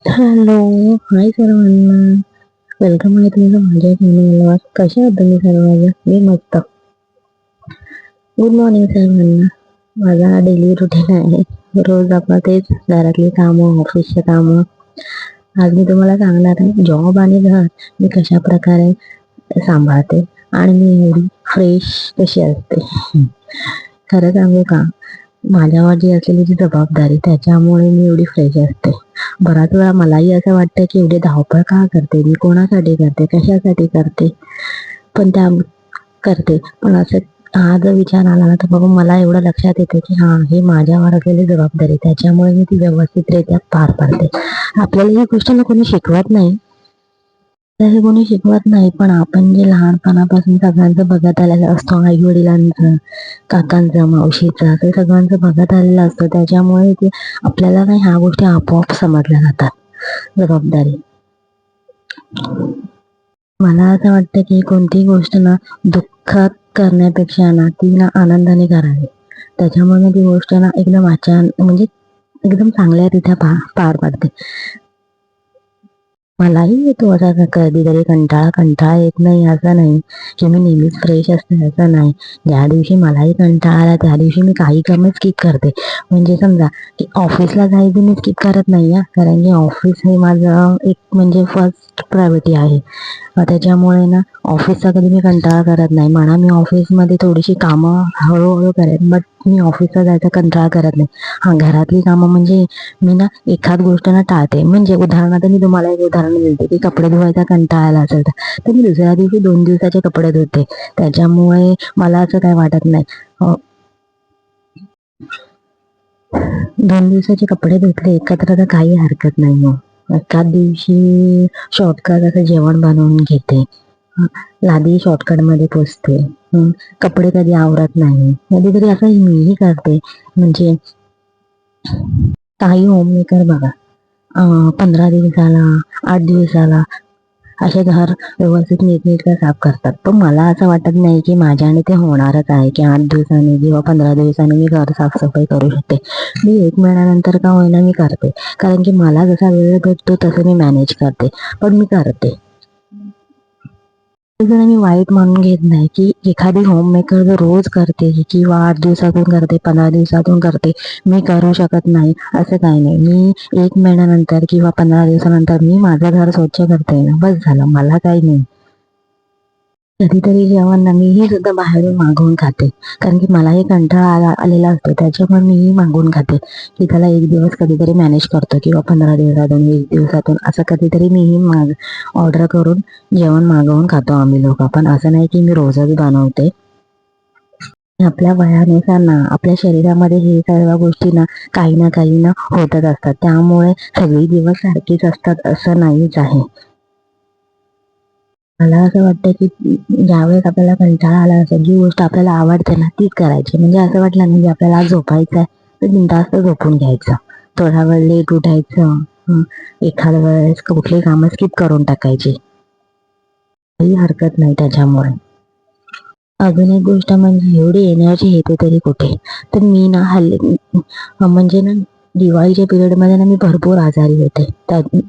Hello, हाय सर्वांना. Welcome आहे तुमचं माझ्या चॅनलवर. कसे आहात तुम्ही सर्व? मी मस्त. गुड मॉर्निंग सर्वांना. माझा हा डेली रुटीन आहे. रोज आपलं तेच घरातली कामं, ऑफिसची कामं. आज मी तुम्हाला सांगणार आहे जॉब आणि घर मी कशा प्रकारे सांभाळते आणि मी एवढी फ्रेश कशी असते. खरं सांगू का? माझ्यावर जी असलेली जी जबाबदारी त्याच्यामुळे मी एवढी फ्रेश असते. बराच वेळा मलाही असं वाटतं की एवढी धावपळ का करते मी? कोणासाठी करते? कशासाठी करते? पण त्या करते. पण असं हा जर विचार आला ना, तर बाबा मला एवढं लक्षात येतं की हां, हे माझ्यावर असलेली जबाबदारी त्याच्यामुळे मी ती व्यवस्थितरित्या पार पाडते. आपल्याला ही गोष्ट ना कोणी शिकवत नाही. तर हे कोणी शिकवत नाही. पण आपण जे लहानपणापासून सगळ्यांचं बघत आलेलं असतो, आई-वडिलांचं, काकांचं, मावशीचं, असं सगळ्यांचं बघत आलेलं असतं. त्याच्यामुळे ते आपल्याला नाही ह्या गोष्टी आपोआप समजल्या जातात. जबाबदारी. मला असं वाटतं की कोणतीही गोष्ट ना दुःखात करण्यापेक्षा ना ती ना आनंदाने करावी. त्याच्यामुळे ती गोष्ट ना एकदम म्हणजे एकदम चांगल्यारीत्या पार पाडते. मलाही येतो असा कधीतरी कंटाळा येत नाही असं नाही, की मी नेहमीच फ्रेश असते असं नाही. ज्या दिवशी मलाही कंटाळा आला त्या दिवशी मी काही कामं स्किप करते. म्हणजे समजा की ऑफिसला जायचं मी स्किप करत नाही हां, कारण की ऑफिस हे माझं एक म्हणजे फर्स्ट प्रायोरिटी आहे. त्याच्यामुळे ना ऑफिसचा कधी मी कंटाळा करत नाही. म्हणा मी ऑफिसमध्ये थोडीशी कामं हळू करेन, बट मी ऑफिसला जायचा कंटाळा करत नाही. हां, घरातली कामं म्हणजे मी ना एखाद गोष्ट ना टाळते. म्हणजे उदाहरणार्थ मी तुम्हाला एक उदाहरण देते, की कपडे धुवायचा कंटाळा आला असेल तर मी दुसऱ्या दिवशी 2 दिवसाचे कपडे धुते. त्याच्यामुळे मला असं काही वाटत नाही. 2 दिवसाचे कपडे धुतले एकत्र तर काही हरकत नाही हो. एखाद दिवशी शॉर्टकट असं जेवण बनवून घेते. लादी शॉर्टकटमध्ये पुसते. कपडे कधी आवरत नाही. कधीतरी असं मीही करते. म्हणजे काही होममेकर बघा 15 दिवसाला, 8 दिवसाला असे घर व्यवस्थित नीटनेटकं साफ करतात. पण मला असं वाटत नाही की माझ्याने ते होणारच आहे की 8 दिवसांनी किंवा 15 दिवसांनी मी घर साफसफाई करू शकते. मी 1 महिन्यानंतर का होईना मी करते. कारण की मला जसा वेळ भेटतो तसं मी मॅनेज करते. पण मी करते. जण मी वाईट मानून घेत नाही, की एखादी होममेकर जर रोज करते किंवा 8 दिवसातून करते, 15 दिवसातून करते, मी करू शकत नाही, असं काही नाही. मी 1 महिन्यानंतर किंवा 15 दिवसानंतर मी माझं घर स्वच्छ करते ना, बस झालं. मला काही नाही. कधीतरी जेवण ना मीही सुद्धा बाहेरून मागवून खाते. कारण की मलाही कंटाळा आलेला असतो. त्याच्यामुळे मीही मागवून खाते, की त्याला 1 दिवस कधीतरी मॅनेज करतो किंवा 15 दिवसातून, 20 दिवसातून असं कधीतरी मीही ऑर्डर करून जेवण मागवून खातो आम्ही लोकं. पण असं नाही की मी रोजच बनवते. आपल्या वयानुसार ना आपल्या शरीरामध्ये हे सर्व गोष्टी ना काही ना होतच असतात. त्यामुळे सगळे दिवस सारखेच असतात असं नाहीच आहे. मला असं वाटतं की ज्यावेळेस आपल्याला कंटाळा आला असेल, जी गोष्ट आपल्याला आवडते ना तीच करायची. म्हणजे असं वाटलं ना की आपल्याला आज झोपायचं आहे, तर बिनधास्त झोपून घ्यायचं. थोडा वेळ लेट उठायचं. एखाद्या वेळेस कुठली कामं स्किप करून टाकायची. काही हरकत नाही त्याच्यामुळे. अजून एक गोष्ट म्हणजे एवढी एनर्जी येते तरी कुठे? तर मी ना हल्ली म्हणजे ना दिवाळीच्या पिरियडमध्ये ना मी भरपूर आजारी होते.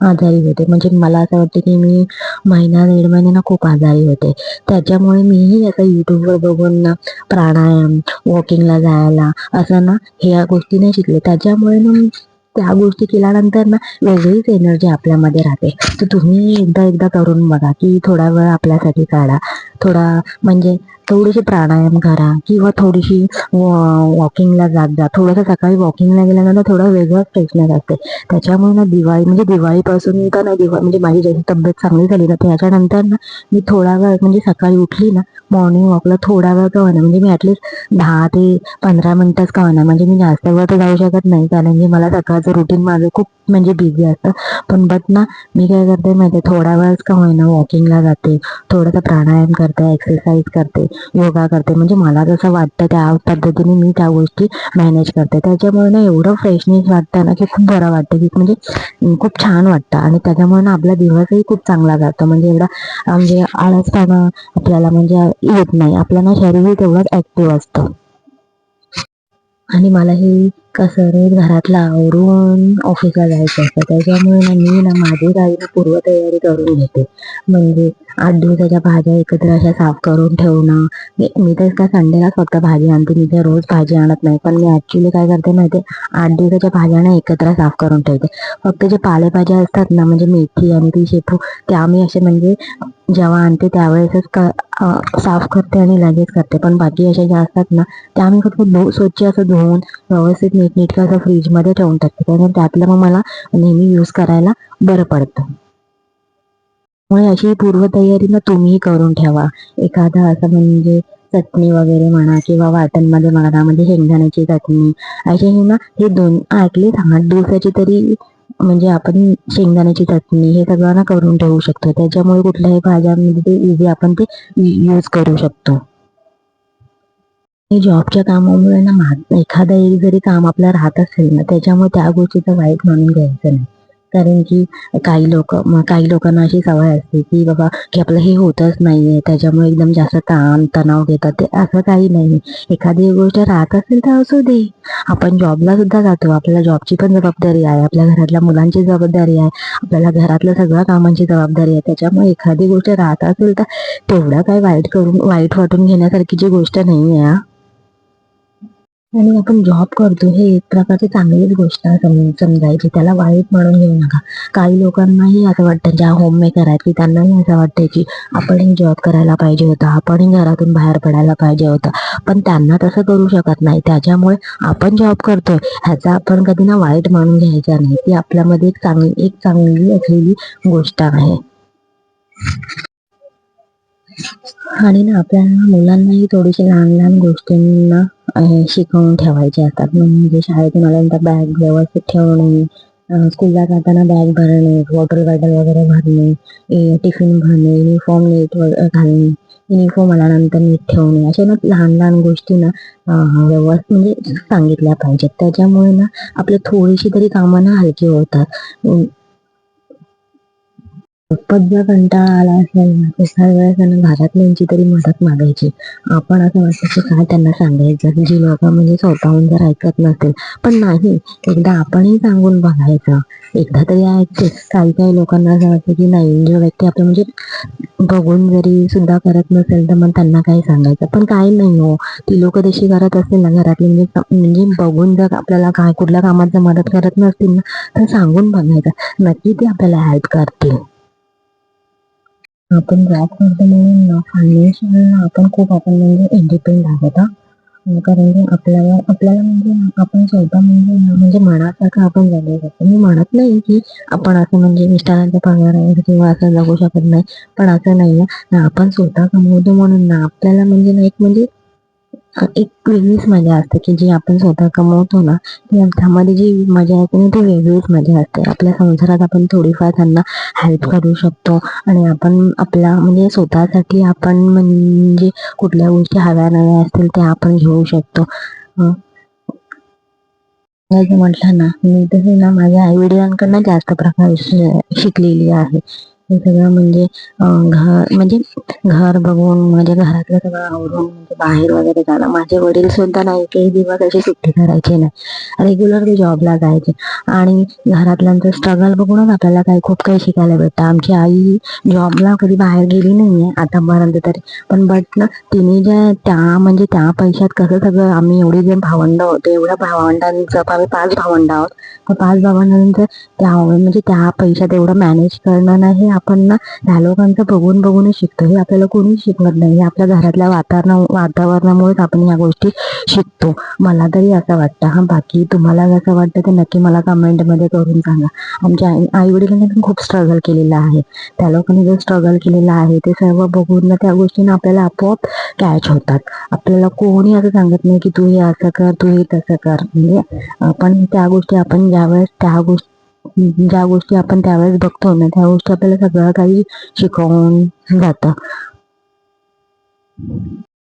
आजारी होते. म्हणजे मला असं वाटतं की मी महिना 1.5 महिने ना खूप आजारी होते. त्याच्यामुळे मीही असं YouTubeवर बघून ना प्राणायाम, वॉकिंगला जायला असं ना ह्या गोष्टी नाही शिकले. त्याच्यामुळे ना त्या गोष्टी केल्यानंतर ना वेगळीच एनर्जी आपल्यामध्ये राहते. तर तुम्ही एकदा करून बघा, की थोडा वेळ आपल्यासाठी काढा. थोडा म्हणजे थोडीशी प्राणायाम करा किंवा थोडीशी वॉकिंगला जात जा. थोडंसं सकाळी वॉकिंगला गेल्यानंतर थोडं वेगळंच फ्रेशनेस असते. त्याच्यामुळे ना दिवाळीपासून का नाही म्हणजे माझी जशी तब्येत चांगली झाली ना त्याच्यानंतर ना मी थोडा वेळ म्हणजे सकाळी उठली ना मॉर्निंग वॉकला थोडा वेळ का होईना म्हणजे मी ॲटलीस्ट 10 ते 15 मिनिटच का होईना म्हणजे मी जास्त वेळ तर जाऊ शकत नाही कारण की मला सकाळचं रुटीन माझं खूप म्हणजे बिझी असतं. पण ना मी काय करते माहिती आहे थोडा वेळच का होईना वॉकिंगला जाते. थोडंसं प्राणायाम करते, एक्सरसाइज करते, योगा करते. म्हणजे मला जसं वाटतं त्या पद्धतीने मी त्या गोष्टी मॅनेज करते. त्याच्यामुळे ना एवढं फ्रेशनेस वाटतं ना की खूप बरं वाटतं की खूप छान वाटतं आणि त्याच्यामुळे ना आपला दिवसही खूप चांगला जातो. म्हणजे एवढा म्हणजे आळसपणा आपल्याला म्हणजे येत नाही. आपलं ना शरीरही तेवढंच ॲक्टिव्ह असतं. आणि मला हे कसं रोज घरातलं आवरून ऑफिसला जायचं असतं. त्याच्यामुळे ना मी ना माझी काही ना पूर्वतयारी करून घेते. म्हणजे 8 दिवसाच्या भाज्या एकत्र अशा साफ करून ठेवणं. मी तर का संडेलाच फक्त भाजी आणते. मी तर रोज भाजी आणत नाही. पण मी ऍक्च्युली काय करते माहिती आहे, 8 दिवसाच्या भाज्या ना एकत्र साफ करून ठेवते. फक्त जे पालेभाज्या असतात ना, म्हणजे मेथी आणि ती शेपू, त्या मी असे म्हणजे जेव्हा आणते त्यावेळेसच साफ करते आणि लगेच करते. पण बाकी अशा ज्या असतात ना, त्या आम्ही फक्त स्वच्छ असं धुवून व्यवस्थित नीटनेटकं असं फ्रीजमध्ये ठेवून टाकते. त्यामुळे त्यातलं मग मला नेहमी यूज करायला बरं पडतं. त्यामुळे अशी पूर्वतयारी ना तुम्हीही करून ठेवा. एखादं असं म्हणजे चटणी वगैरे म्हणा किंवा वाटणमध्ये म्हणा, त्यामध्ये शेंगदाण्याची चटणी असे हे ना, हे दोन ॲटलीस्ट 8 दिवसाची तरी म्हणजे आपण शेंगदाण्याची चटणी हे सगळं ना करून ठेवू शकतो. त्याच्यामुळे कुठल्याही भाज्यामध्ये ते इझी आपण ते यूज करू शकतो. हे जॉबच्या कामामुळे ना एखादं एक जरी काम आपलं राहत असेल ना, त्याच्यामुळे त्या गोष्टीचं वाईट मानून घ्यायचं नाही. कारण की काही लोकांना अशी सवय असते की बाबा की आपलं हे होतच नाहीये, त्याच्यामुळे एकदम जास्त ताण तणाव घेतात. ते असं काही नाही. एखादी गोष्ट राहत असेल तर असू दे. आपण जॉबला सुद्धा जातो. आपल्याला जॉबची पण जबाबदारी आहे. आपल्या घरातल्या मुलांची जबाबदारी आहे. आपल्याला घरातल्या सगळ्या कामांची जबाबदारी आहे. त्याच्यामुळे एखादी गोष्ट राहत असेल तर तेवढं काय वाईट वाटून घेण्यासारखीची गोष्ट नाही आहे. आणि आपण जॉब करतो हे एक प्रकारची चांगलीच गोष्ट आहे समजायची. त्याला वाईट म्हणून घेऊ नका. काही लोकांनाही असं वाटतं, ज्या होममेकर आहेत की त्यांनाही असं वाटतं की आपणही जॉब करायला पाहिजे होता, आपणही घरातून बाहेर पडायला पाहिजे होतं. पण त्यांना तसं करू शकत नाही. त्याच्यामुळे आपण जॉब करतोय ह्याचा आपण कधी ना वाईट म्हणून घ्यायचा नाही. ती आपल्यामध्ये एक चांगली असलेली गोष्ट आहे. आणि ना आपल्या मुलांनाही थोडीशी लहान लहान गोष्टींना शिकवून ठेवायचे असतात. म्हणजे शाळेतून आल्यानंतर बॅग व्यवस्थित ठेवणे, स्कूलला जाताना बॅग भरणे, वॉटर बॉटल वगैरे भरणे, टिफिन भरणे, युनिफॉर्म नीट घालणे, युनिफॉर्म आल्यानंतर नीट ठेवणे, अशा ना लहान लहान गोष्टी ना व्यवस्थित म्हणजे सांगितल्या पाहिजेत. त्याच्यामुळे ना आपल्या थोडीशी तरी कामं ना हलकी होतात. खूपच जर कंटाळा आला असेल ना, एखाद्या वेळेस त्यांना घरातल्यांची तरी मदत मागायची. आपण असं वाटतं की काय त्यांना सांगायचं, जी लोकं म्हणजे स्वतःहून जर ऐकत नसेल. पण नाही, एकदा आपणही सांगून बघायचं. एकदा तरी ऐकते. काही काही लोकांना असं वाटतं की नाही, जो व्यक्ती आपलं म्हणजे बघून जरी सुद्धा करत नसेल तर मग त्यांना काय सांगायचं. पण काही नाही हो, ती लोकं तशी करत असतील ना घरातली, म्हणजे बघून जर आपल्याला काय कुठल्या कामात जर मदत करत नसतील ना, तर सांगून बघायचं. नक्की ते आपल्याला हेल्प करतील. आपण जॉब करतो म्हणून ना फायनान्शियल आपण म्हणजे इंडिपेंडंट आहोत. कारण की आपल्याला म्हणजे आपण स्वतः म्हणजे मनासारखं आपण जगू शकतो. मी म्हणत नाही की आपण असं म्हणजे मिस्टरांच्या पगारावर किंवा असं जगू शकत नाही. पण असं नाहीये ना, आपण स्वतः कमवतो म्हणून ना आपल्याला म्हणजे ना एक वेगळीच मजा असते की जी आपण स्वतः कमवतो ना, त्यामध्ये जी मजा येते ना ती वेगळीच मजा असते. आपल्या संसारात आपण थोडीफार त्यांना हेल्प करू शकतो आणि आपण आपला म्हणजे स्वतःसाठी आपण म्हणजे कुठल्या गोष्टी हव्या नव्या असतील त्या आपण घेऊ शकतो. जसं म्हटलं ना, मी तसे ना माझ्या आई-वडिलांकडनं जास्त प्रकारे शिकलेली आहे. हे सगळं म्हणजे घर बघून म्हणजे घरातलं सगळं आवरून म्हणजे बाहेर वगैरे जाणं. माझे वडील सुद्धा ना एकही दिवस अशी सुट्टी करायचे नाही. रेग्युलर ते जॉबला जायचे आणि घरातल्यांचं स्ट्रगल बघूनच आपल्याला खूप काही शिकायला भेटतं. आमची आई जॉबला कधी बाहेर गेली नाहीये आतापर्यंत तरी. पण बट ना तिने म्हणजे त्या पैशात कसं सगळं आम्ही एवढी जे भावंडं होतो, एवढ्या भावंडांचं आम्ही 5 भावंडं आहोत. तर 5 भावंडांचं म्हणजे त्या पैशात एवढं मॅनेज करणं ना, हे आपण ना त्या लोकांचं बघूनच शिकतो. हे आपल्याला कोणीच शिकवत नाही. हे आपल्या घरातल्या वातावरणामुळेच आपण ह्या गोष्टी शिकतो. मला तरी असं वाटतं. बाकी तुम्हाला कसं वाटतं ते नक्की मला कमेंटमध्ये करून सांगा. आमच्या आई-वडिलांनी पण खूप स्ट्रगल केलेलं आहे. त्या लोकांनी जो स्ट्रगल केलेला आहे ते सर्व बघून ना त्या गोष्टींना आपल्याला आपोआप कॅच होतात. आपल्याला कोणी असं सांगत नाही की तू हे असं कर, तू हे तसं कर. म्हणजे आपण त्या गोष्टी आपण ज्या गोष्टी आपण त्यावेळेस बघतो ना, त्या गोष्टी आपल्याला सगळं काही शिकवून जातं.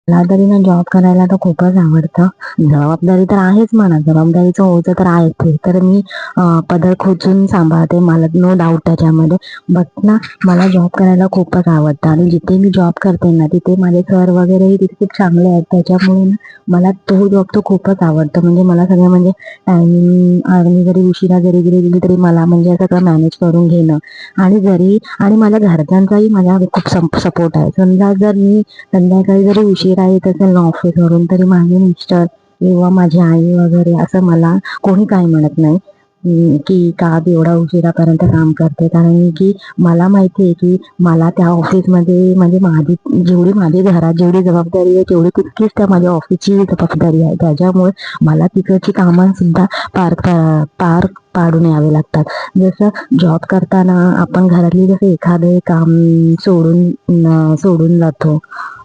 मला तरी ना जॉब करायला तर खूपच आवडतं. जबाबदारी तर आहेच म्हणा, जबाबदारीचं ओझं तर आहेच ते. तर मी पदर खोचून सांभाळते, मला नो डाऊट त्याच्यामध्ये. बट ना मला जॉब करायला खूपच आवडतं आणि जिथे मी जॉब करते ना तिथे माझे सर वगैरेही तिथे खूप चांगले आहेत. त्याच्यामुळे ना मला तो जॉब तो खूपच आवडतो. म्हणजे मला सगळं म्हणजे टायमिंग आणि जरी उशिरा जरी गेली तरी मला म्हणजे सगळं मॅनेज करून घेणं आणि माझ्या घरच्यांचाही माझ्या खूप सपोर्ट आहे. समजा जर मी संध्याकाळी जरी उशिरा येत असेल ना ऑफिसवरून तरी माझे मिस्टर किंवा माझी आई वगैरे असं मला कोणी काही म्हणत नाही की का तू एवढा उशिरापर्यंत काम करते. कारण की मला माहिती आहे की मला त्या ऑफिसमध्ये म्हणजे माझी घरात जेवढी जबाबदारी आहे तेवढी तितकीच त्या माझ्या ऑफिसची जबाबदारी आहे. त्याच्यामुळे मला तिकडची कामं सुद्धा पार पाडून यावे लागतात. जसं जॉब करताना आपण घरातली जसं एखादं काम सोडून जातो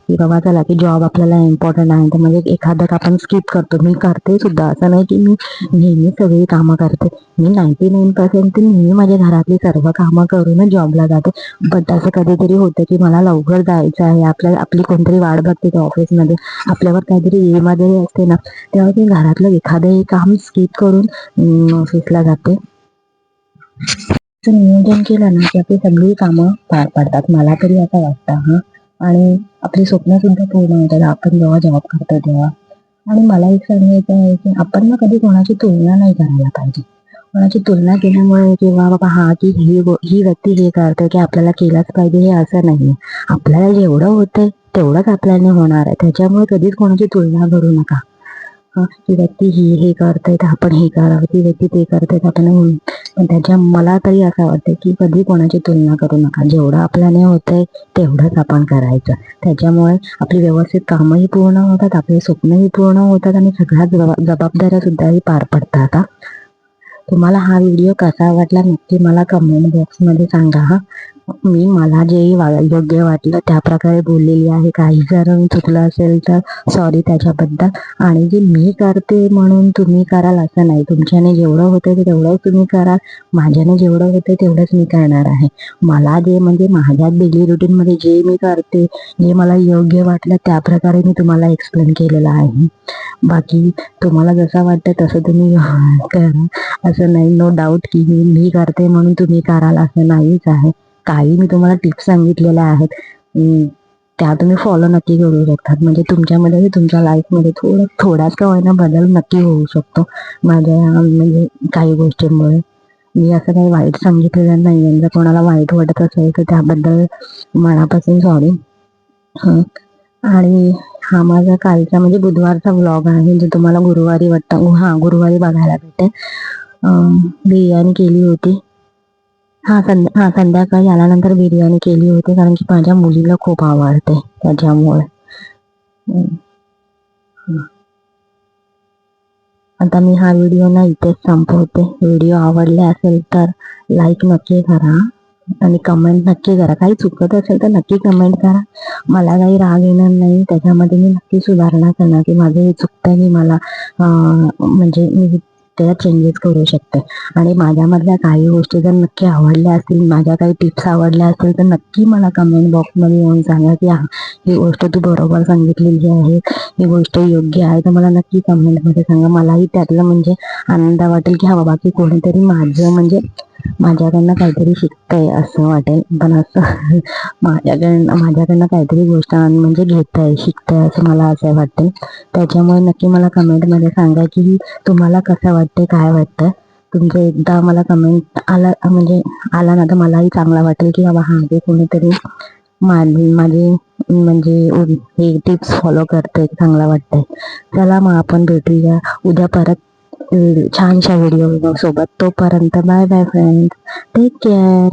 की बाबा चला की जॉब आपल्याला इम्पॉर्टंट आहे तर म्हणजे एखादं आपण स्किप करतो. मी करते सुद्धा, असं नाही की मी नेहमी सगळी कामं करते. मी 99% नेहमी माझ्या घरातली सर्व कामं करूनच जॉबला जाते. बट असं कधीतरी होतं की मला लवकर जायचं आहे, आपली कोणतरी वाट बघते त्या ऑफिसमध्ये, आपल्यावर काहीतरी इमारदारी असते ना, तेव्हा मी घरातलं एखादंही काम स्किप करून ऑफिसला जाते. नियोजन केलं ना की आपली सगळी कामं पार पडतात, मला तरी असं वाटतं. आणि आपली स्वप्न सुद्धा पूर्ण होतात आपण जेव्हा जॉब करतो तेव्हा. आणि मला एक सांगायचं आहे की आपण ना कधी कोणाची तुलना नाही करायला पाहिजे. कोणाची तुलना केल्यामुळे किंवा बाबा की ही व्यक्ती हे करते की आपल्याला केलंच पाहिजे हे असं नाहीये. आपल्याला जेवढं होतंय तेवढंच आपल्याला होणार आहे. त्याच्यामुळे कधीच कोणाची तुलना करू नका. ती व्यक्ती हे करते तर आपण हे करावं, ती व्यक्ती ते करते तर आपण पण मला तरी असं वाटतं की कधी कोणाची तुलना करू नका. जेवढं आपल्याने होतंय तेवढंच आपण करायचं. त्याच्यामुळे आपली व्यवस्थित कामंही पूर्ण होतात, आपले स्वप्नही पूर्ण होतात आणि सगळ्या जबाबदाऱ्या सुद्धाही पार पडतात. तुम्हाला हा व्हिडिओ कसा वाटला नक्की मला कमेंट बॉक्समध्ये सांगा. मला जे योग्य वाटलं त्या प्रकारे बोललेली आहे. काही जर चुकलं असेल तर सॉरी त्याच्याबद्दल. आणि जे मी करते म्हणून तुम्ही कराल असं नाही. तुमच्याने जेवढं होतंय ते तेवढंच तुम्ही कराल. माझ्याने जेवढं होतंय तेवढंच मी करणार आहे. मला जे म्हणजे माझ्या डेली रुटीनमध्ये जे मी करते, जे मला योग्य वाटलं त्या प्रकारे मी तुम्हाला एक्सप्लेन केलेलं आहे. बाकी तुम्हाला जसं वाटतं तसं तुम्ही करा. असं नाही, नो डाऊट की मी करते म्हणून तुम्ही कराल असं नाहीच आहे. काही मी तुम्हाला टिप्स सांगितलेल्या आहेत, त्या तुम्ही फॉलो नक्की करू शकतात. म्हणजे तुमच्यामध्ये तुमच्या लाईफमध्ये थोडाच का होईना बदल नक्की होऊ शकतो माझ्या म्हणजे काही गोष्टींमुळे. मी असं काही वाईट सांगितलेलं नाही. जर कोणाला वाईट वाटत असेल तर त्याबद्दल मनापासून सॉरी. आणि हा माझा कालचा म्हणजे बुधवारचा व्लॉग आहे, जो तुम्हाला गुरुवारी गुरुवारी बघायला भेटेल. बिर्याणी केली होती. संध्याकाळी आल्यानंतर बिर्याणी केली होती कारण की माझ्या मुलीला खूप आवडते त्याच्यामुळे. आता मी हा व्हिडिओ ना इथेच संपवते. व्हिडिओ आवडले असेल तर लाईक नक्की करा आणि कमेंट नक्की करा. काही चुकत असेल तर नक्की कमेंट करा. मला काही राग येणार नाही. त्याच्यामध्ये मी नक्की सुधारणा करणार की माझं हे चुकतंय, मी मला म्हणजे मी त्याला चेंजेस करू शकते. आणि माझ्यामधल्या काही गोष्टी जर नक्की आवडल्या असतील, माझ्या काही टिप्स आवडल्या असतील तर नक्की मला कमेंट बॉक्समध्ये येऊन सांगा की ही गोष्ट तू बरोबर सांगितलेली आहे, ही गोष्ट योग्य आहे. तर मला नक्की कमेंटमध्ये सांगा. मलाही त्यातलं म्हणजे आनंद वाटेल की बाबा की कोणीतरी माझ्याकडनं काहीतरी शिकतंय असं वाटेल. पण असं माझ्याकडनं काहीतरी गोष्ट म्हणजे घेतंय, शिकतंय असं मला असं वाटेल. त्याच्यामुळे नक्की मला कमेंटमध्ये सांगा की तुम्हाला कसं वाटतंय, काय वाटतं. तुमचं एकदा मला कमेंट आला ना तर मलाही चांगला वाटेल की बाबा जे कोणीतरी माझी म्हणजे हे टिप्स फॉलो करते, चांगला वाटतंय. चला मग आपण भेटूया उद्या परत छानशा व्हिडिओ सोबत. तोपर्यंत bye bye friends, take care.